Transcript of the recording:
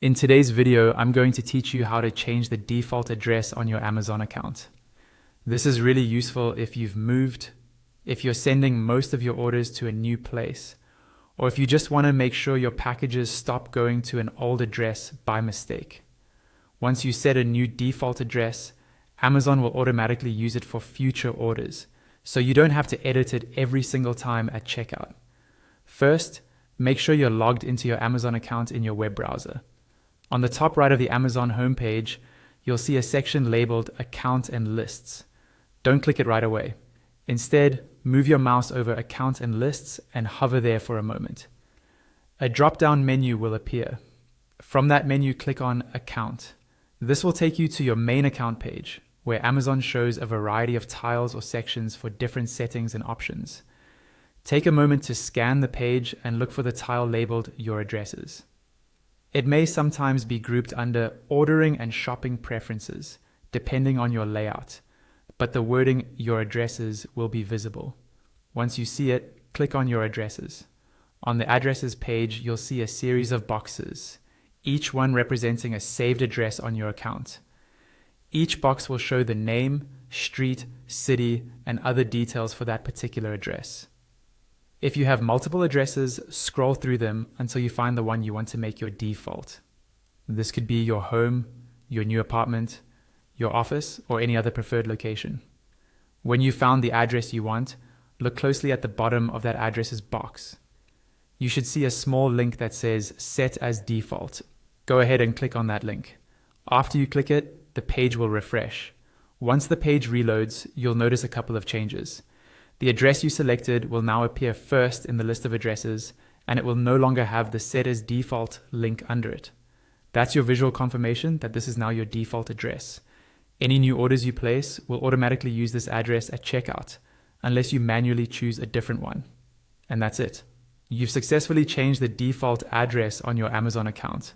In today's video, I'm going to teach you how to change the default address on your Amazon account. This is really useful if you've moved, if you're sending most of your orders to a new place, or if you just want to make sure your packages stop going to an old address by mistake. Once you set a new default address, Amazon will automatically use it for future orders, so you don't have to edit it every single time at checkout. First, make sure you're logged into your Amazon account in your web browser. On the top right of the Amazon homepage, you'll see a section labeled Account and Lists. Don't click it right away. Instead, move your mouse over Account and Lists and hover there for a moment. A drop-down menu will appear. From that menu, click on Account. This will take you to your main account page, where Amazon shows a variety of tiles or sections for different settings and options. Take a moment to scan the page and look for the tile labeled Your Addresses. It may sometimes be grouped under Ordering and Shopping Preferences, depending on your layout, but the wording Your Addresses will be visible. Once you see it, click on Your Addresses. On the Addresses page, you'll see a series of boxes, each one representing a saved address on your account. Each box will show the name, street, city, and other details for that particular address. If you have multiple addresses, scroll through them until you find the one you want to make your default. This could be your home, your new apartment, your office, or any other preferred location. When you found the address you want, look closely at the bottom of that address's box. You should see a small link that says Set as Default. Go ahead and click on that link. After you click it, the page will refresh. Once the page reloads, you'll notice a couple of changes. The address you selected will now appear first in the list of addresses, and it will no longer have the Set as Default link under it. That's your visual confirmation that this is now your default address. Any new orders you place will automatically use this address at checkout, unless you manually choose a different one. And that's it. You've successfully changed the default address on your Amazon account.